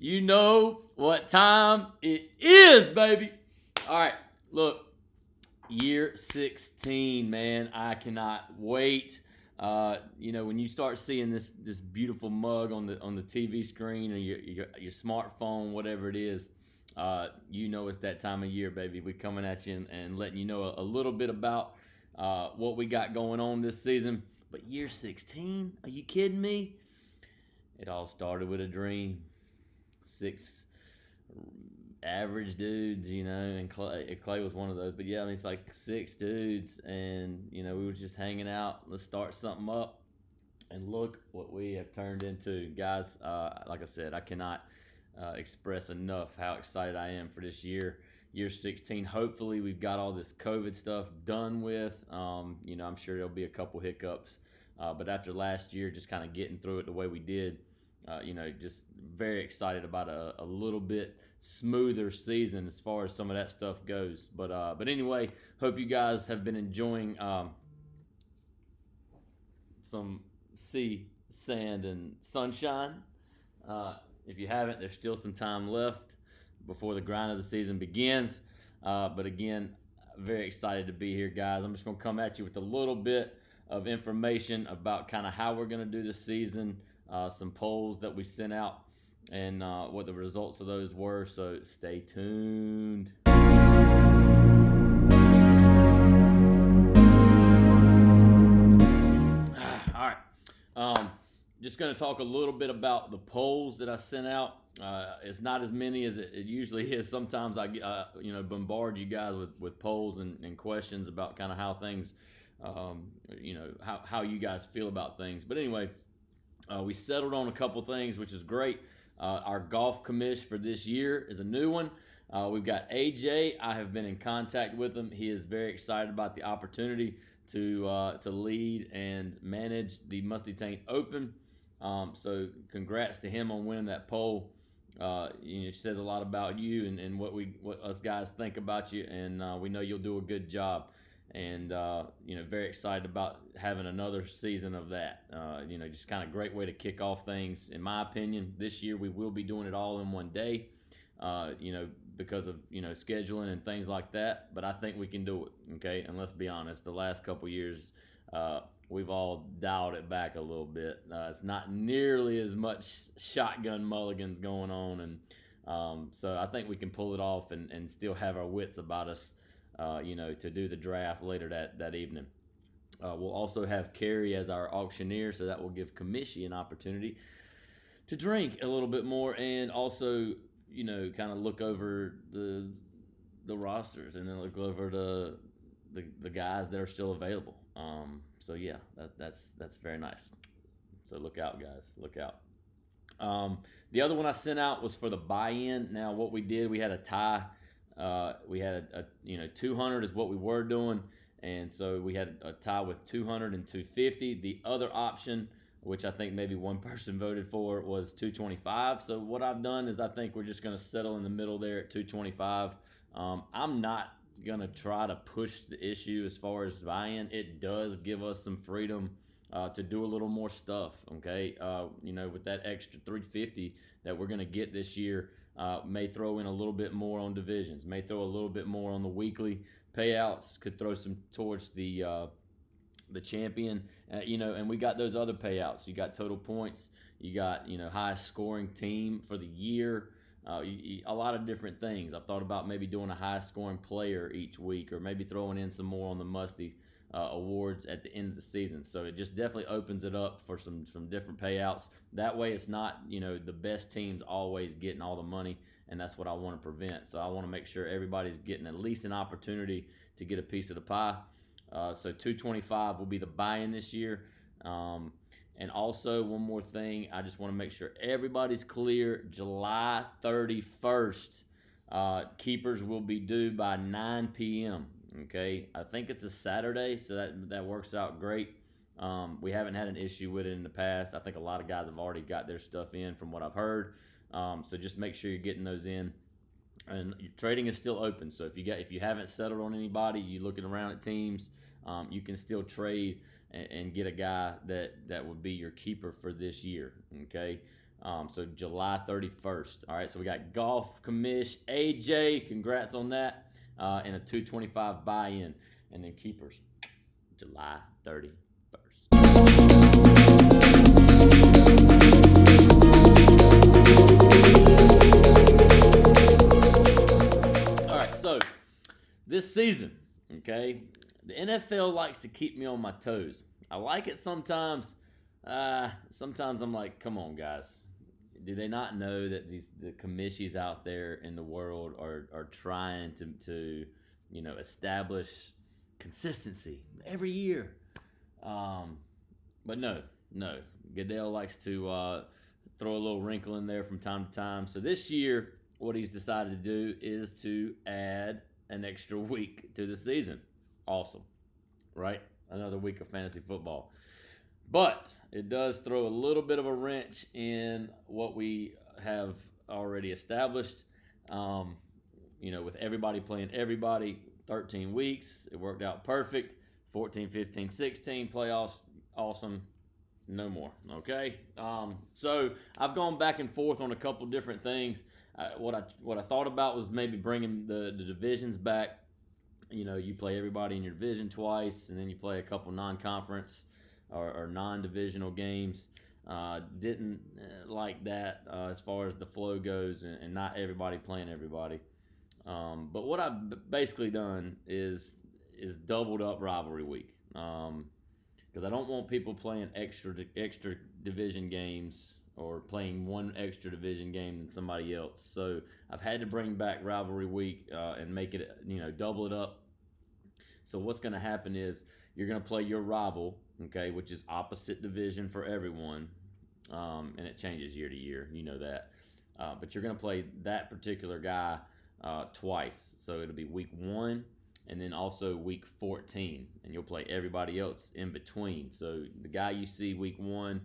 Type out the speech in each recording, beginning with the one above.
You know what time it is, baby. All right, look, year 16, man. I cannot wait. When you start seeing this beautiful mug on the TV screen or your smartphone, whatever it is, it's that time of year, baby. We're coming at you and letting you know a little bit about what we got going on this season. But year 16? Are you kidding me? It all started with a dream. 6 average dudes, and Clay was one of those. But yeah, it's like 6 dudes, and we were just hanging out. Let's start something up, and look what we have turned into, guys. Like I said, I cannot express enough how excited I am for this year 16. Hopefully, we've got all this COVID stuff done with. I'm sure there'll be a couple hiccups, but after last year, just kind of getting through it the way we did. Just very excited about a little bit smoother season as far as some of that stuff goes. But anyway, hope you guys have been enjoying some sea, sand, and sunshine. If you haven't, there's still some time left before the grind of the season begins. But again, very excited to be here, guys. I'm just going to come at you with a little bit of information about kind of how we're going to do this season. Some polls that we sent out and what the results of those were, so stay tuned. All right, just going to talk a little bit about the polls that I sent out. It's not as many as it usually is. Sometimes I bombard you guys with polls and questions about kind of how things, how you guys feel about things. But anyway, we settled on a couple things, which is great. Our golf commish for this year is a new one. We've got AJ. I have been in contact with him. He is very excited about the opportunity to lead and manage the Musty Taint Open. So congrats to him on winning that poll. It says a lot about you and what us guys think about you, and we know you'll do a good job. And very excited about having another season of that. Just kind of great way to kick off things, in my opinion. This year we will be doing it all in one day, because of scheduling and things like that. But I think we can do it. Okay, and let's be honest, the last couple years we've all dialed it back a little bit. It's not nearly as much shotgun mulligans going on, and so I think we can pull it off and still have our wits about us. To do the draft later that evening. We'll also have Carrie as our auctioneer, so that will give Commishi an opportunity to drink a little bit more and also, kind of look over the rosters and then look over the guys that are still available. So yeah, that's very nice. So look out, guys, look out. The other one I sent out was for the buy-in. Now, what we did, we had a tie. We had a 200 is what we were doing, and so we had a tie with 200 and 250. The other option, which I think maybe one person voted for, was 225. So what I've done is I think we're just going to settle in the middle there at 225. I'm not going to try to push the issue as far as buy-in. It does give us some freedom to do a little more stuff, okay? With that extra 350 that we're going to get this year, may throw in a little bit more on divisions, may throw a little bit more on the weekly payouts, could throw some towards the champion, and we got those other payouts. You got total points, you got highest scoring team for the year, a lot of different things. I've thought about maybe doing a highest scoring player each week, or maybe throwing in some more on the Musty awards at the end of the season. So it just definitely opens it up for some different payouts. That way it's not the best teams always getting all the money, and that's what I want to prevent. So I want to make sure everybody's getting at least an opportunity to get a piece of the pie. So 225 will be the buy-in this year. And also one more thing, I just want to make sure everybody's clear. July 31st, keepers will be due by 9 p.m. Okay, I think it's a Saturday, so that works out great. We haven't had an issue with it in the past. I think a lot of guys have already got their stuff in from what I've heard. So just make sure you're getting those in. And trading is still open. So if you haven't settled on anybody, you're looking around at teams, you can still trade and get a guy that would be your keeper for this year. Okay. So July 31st. All right, so we got golf commish AJ. Congrats on that. And a 225 buy-in. And then keepers, July 31st. All right, so this season, okay, the NFL likes to keep me on my toes. I like it sometimes. Sometimes I'm like, come on, guys. Do they not know that the commissions out there in the world are trying to establish consistency every year? But no. Goodell likes to throw a little wrinkle in there from time to time. So this year, what he's decided to do is to add an extra week to the season. Awesome, right? Another week of fantasy football. But it does throw a little bit of a wrench in what we have already established. With everybody playing everybody, 13 weeks, it worked out perfect. 14, 15, 16 playoffs, awesome. No more, okay? So I've gone back and forth on a couple different things. What I thought about was maybe bringing the divisions back. You play everybody in your division twice, and then you play a couple non-conference or non-divisional games. Didn't like that as far as the flow goes, and not everybody playing everybody. But what I've basically done is doubled up rivalry week. Because I don't want people playing extra division games or playing one extra division game than somebody else. So I've had to bring back rivalry week and make it, double it up. So what's going to happen is you're going to play your rival, okay, which is opposite division for everyone, and it changes year to year. You know that. But you're going to play that particular guy twice. So it'll be week 1. And then also week 14, and you'll play everybody else in between. So the guy you see week 1,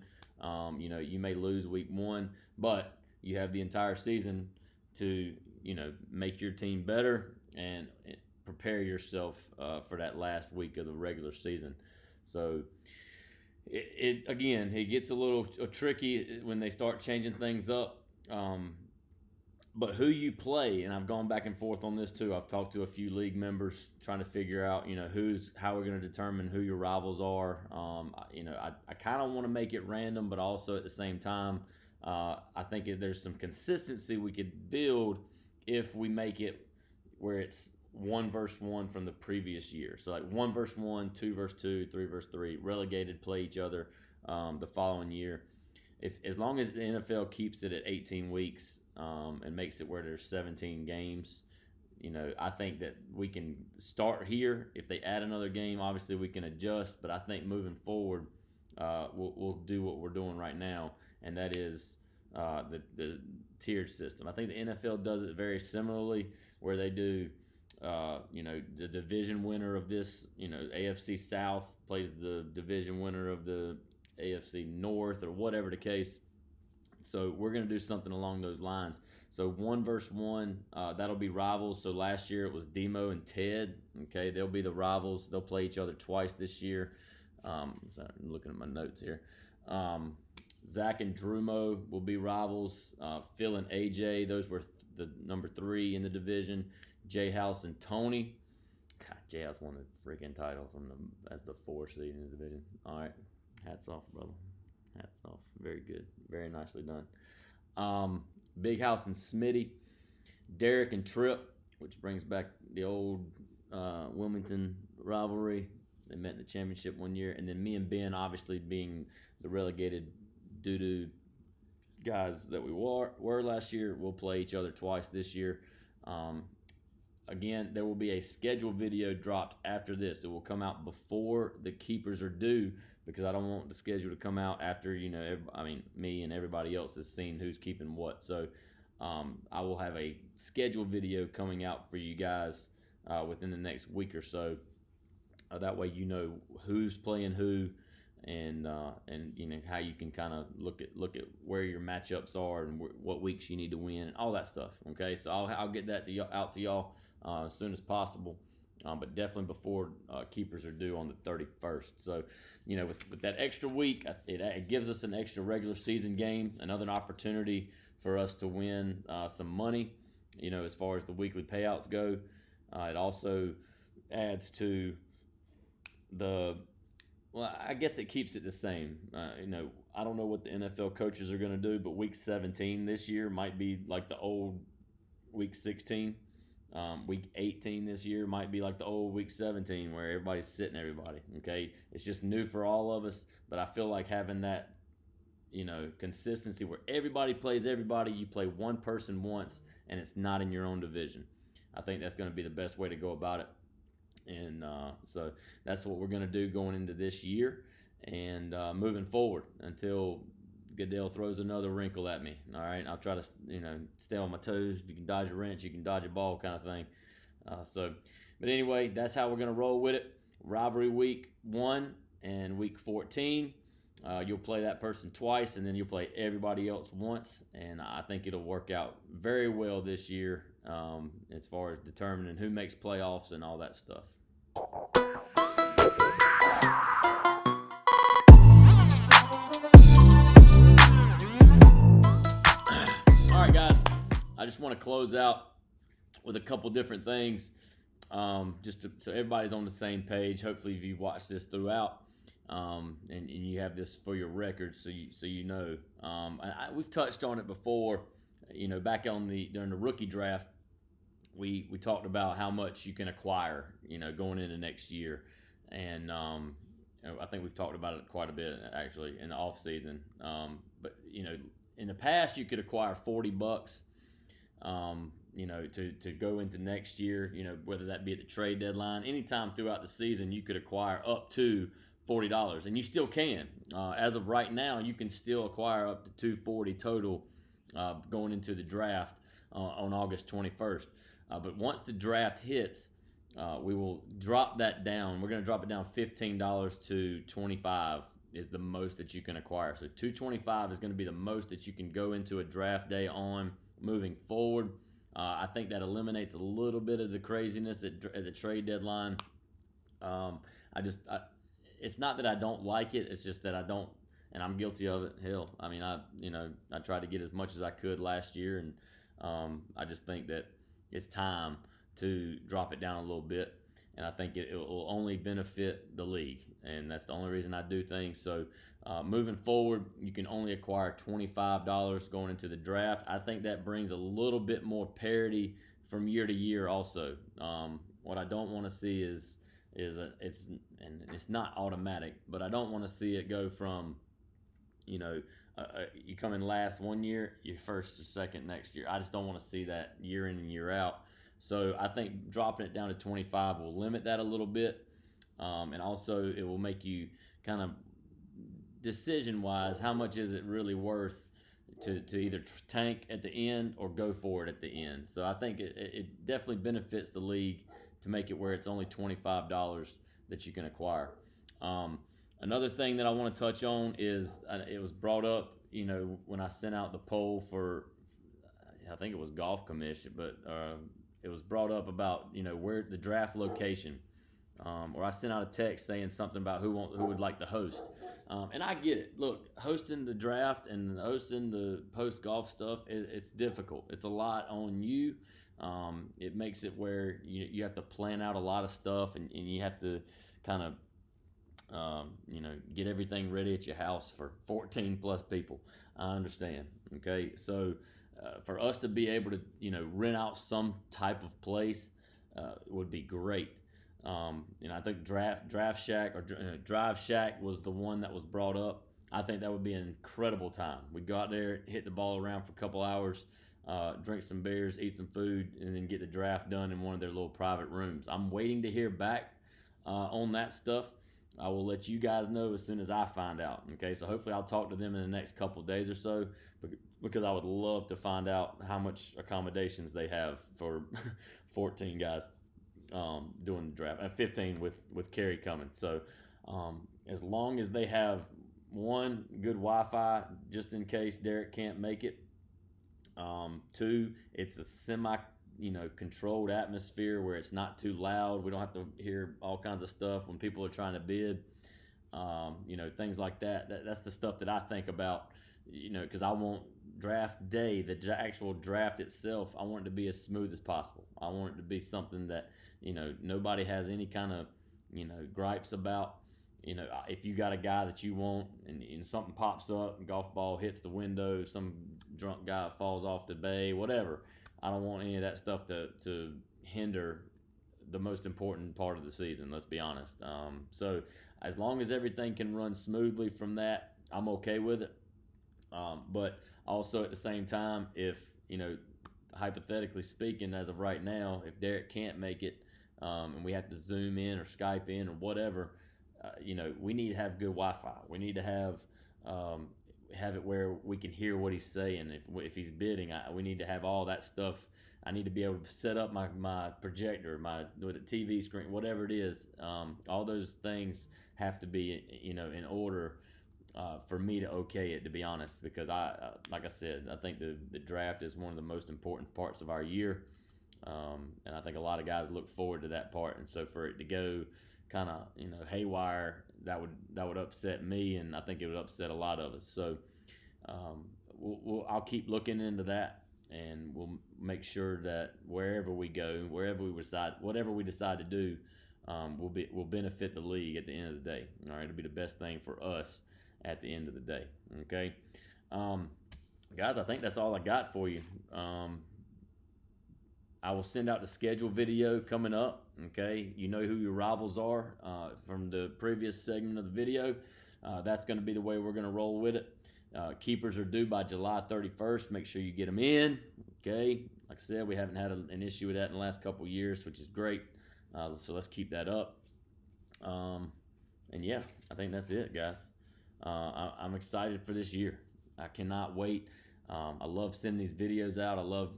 you may lose week 1, but you have the entire season to, make your team better and prepare yourself for that last week of the regular season. So it gets a little tricky when they start changing things up. But who you play, and I've gone back and forth on this too. I've talked to a few league members trying to figure out, how we're going to determine who your rivals are. I kind of want to make it random, but also at the same time, I think there's some consistency we could build if we make it where it's 1 versus 1 from the previous year. So like 1 versus 1, 2 versus 2, 3 versus 3, relegated play each other the following year. As long as the NFL keeps it at 18 weeks, and makes it where there's 17 games, I think that we can start here. If they add another game, obviously we can adjust, but I think moving forward, we'll do what we're doing right now, and that is the tiered system. I think the NFL does it very similarly, where they do, the division winner of this, AFC South plays the division winner of the AFC North, or whatever the case. So we're going to do something along those lines. So 1 versus 1, that'll be rivals. So last year it was Demo and Ted. Okay, they'll be the rivals. They'll play each other twice this year. Sorry, I'm looking at my notes here. Zach and Drumo will be rivals. Phil and AJ, those were the number 3 in the division. J House and Tony. God, J House won the freaking title as the 4th seed in the division. All right, hats off, brother. Hats off. Very good. Very nicely done. Big House and Smitty. Derek and Tripp, which brings back the old Wilmington rivalry. They met in the championship one year. And then me and Ben, obviously being the relegated doo-doo guys that we were last year, we'll play each other twice this year. Again, there will be a scheduled video dropped after this. It will come out before the keepers are due, because I don't want the schedule to come out after, me and everybody else has seen who's keeping what. So I will have a scheduled video coming out for you guys within the next week or so. That way you know who's playing who, and how you can kind of look at where your matchups are and what weeks you need to win and all that stuff. Okay, so I'll get that out to y'all as soon as possible. but definitely before keepers are due on the 31st. So, with that extra week, it gives us an extra regular season game, another opportunity for us to win some money, as far as the weekly payouts go. It also adds to well, I guess it keeps it the same. I don't know what the NFL coaches are going to do, but week 17 this year might be like the old week 16. Week 18 this year might be like the old week 17 where everybody's sitting everybody. Okay, it's just new for all of us, but I feel like having that consistency where everybody plays everybody, you play one person once and it's not in your own division. I think that's going to be the best way to go about it. And so that's what we're going to do going into this year and moving forward until Goodell throws another wrinkle at me. All right, I'll try to stay on my toes. If you can dodge a wrench, you can dodge a ball, kind of thing. But anyway, that's how we're going to roll with it. Rivalry week 1 and week 14. You'll play that person twice, and then you'll play everybody else once. And I think it'll work out very well this year as far as determining who makes playoffs and all that stuff. All right, guys, I just want to close out with a couple different things so everybody's on the same page. Hopefully, if you've watched this throughout, and you have this for your record, so you know. We've touched on it before. Back during the rookie draft, we talked about how much you can acquire, going into next year, and I think we've talked about it quite a bit actually in the off season. But in the past, you could acquire $40. To go into next year, whether that be at the trade deadline, anytime throughout the season, you could acquire up to $40, and you still can. As of right now, you can still acquire up to $240 total going into the draft on August 21st. But once the draft hits, we will drop that down. We're going to drop it down $15 to $25 is the most that you can acquire. So $225 is going to be the most that you can go into a draft day on moving forward. I think that eliminates a little bit of the craziness at the trade deadline. It's not that I don't like it. It's just that I don't, and I'm guilty of it. Hell, I mean, I tried to get as much as I could last year, and I just think that it's time to drop it down a little bit, and I think it will only benefit the league, and that's the only reason I do things. So moving forward, you can only acquire $25 going into the draft. I think that brings a little bit more parity from year to year also. What I don't want to see is it's not automatic, but I don't want to see it go from, you come in last one year, you're first or second next year. I just don't want to see that year in and year out. So I think dropping it down to 25 will limit that a little bit, and also it will make you kind of decision-wise, how much is it really worth to either tank at the end or go for it at the end. So I think it definitely benefits the league to make it where it's only $25 that you can acquire. Another thing that I want to touch on is it was brought up, when I sent out the poll for, I think it was Golf Commission, but it was brought up about, where the draft location, or I sent out a text saying something about who would like to host. And I get it. Look, hosting the draft and hosting the post golf stuff, it's difficult. It's a lot on you. It makes it where you have to plan out a lot of stuff, and you have to kind of get everything ready at your house for 14 plus people. I understand. Okay, so for us to be able to rent out some type of place would be great. I think Draft Shack or Drive Shack was the one that was brought up. I think that would be an incredible time. We'd go out there, hit the ball around for a couple hours, drink some beers, eat some food, and then get the draft done in one of their little private rooms. I'm waiting to hear back on that stuff. I will let you guys know as soon as I find out. Okay, so hopefully I'll talk to them in the next couple of days or so, because I would love to find out how much accommodations they have for 14 guys doing the draft, and 15 with Kerry coming. So as long as they have one, good Wi-Fi just in case Derek can't make it. Two, it's a controlled atmosphere where it's not too loud. We don't have to hear all kinds of stuff when people are trying to bid. Things like that. That's the stuff that I think about. Because I want draft day, the actual draft itself, I want it to be as smooth as possible. I want it to be something that nobody has any kind of gripes about. If you got a guy that you want and something pops up, golf ball hits the window, some drunk guy falls off the bay, whatever. I don't want any of that stuff to hinder the most important part of the season. Let's be honest. So as long as everything can run smoothly from that, I'm okay with it. But also at the same time, if hypothetically speaking, as of right now, if Derek can't make it, and we have to Zoom in or Skype in or whatever, we need to have good Wi-Fi. We need to have it where we can hear what he's saying. If he's bidding, we need to have all that stuff. I need to be able to set up my projector, with a TV screen, whatever it is. All those things have to be in order for me to okay it, to be honest, because like I said, I think the draft is one of the most important parts of our year, and I think a lot of guys look forward to that part. And so for it to go kind of haywire, that would upset me, and I think it would upset a lot of us. So I'll keep looking into that, and we'll make sure that wherever we go, whatever we decide to do, will benefit the league at the end of the day. All right, it'll be the best thing for us at the end of the day. Okay, guys, I think that's all I got for you. I will send out the schedule video coming up. Okay, you know who your rivals are from the previous segment of the video. That's going to be the way we're going to roll with it. Keepers are due by July 31st. Make sure you get them in. Okay, like I said, we haven't had an issue with that in the last couple of years, which is great. So let's keep that up. And yeah, I think that's it, guys. I'm excited for this year. I cannot wait. I love sending these videos out. I love,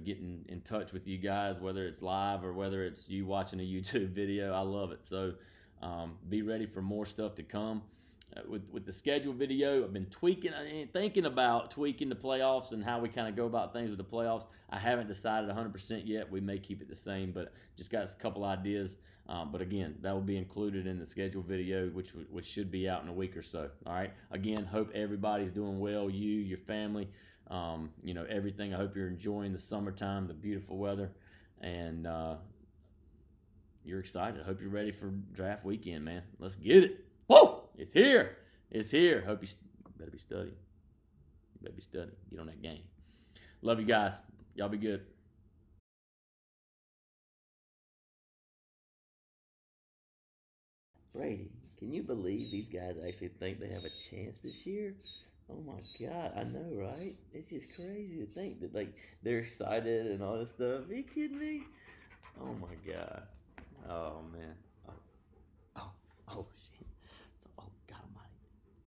getting in touch with you guys, whether it's live or whether it's you watching a YouTube video. I love it. So be ready for more stuff to come. With the schedule video, I've been thinking about tweaking the playoffs and how we kind of go about things with the playoffs. I haven't decided 100% yet. We may keep it the same, but just got a couple ideas. But again, that will be included in the schedule video, which should be out in a week or so. All right. Again, hope everybody's doing well. You, your family, everything. I hope you're enjoying the summertime, the beautiful weather, and you're excited. I hope you're ready for draft weekend, man. Let's get it. Whoa! It's here. It's here. Hope you better be studying. You better be studying. Get on that game. Love you guys. Y'all be good. Brady, can you believe these guys actually think they have a chance this year? Oh my God, I know, right? It's just crazy to think that they're excited and all this stuff. Are you kidding me? Oh my God. Oh man. Oh, oh, oh.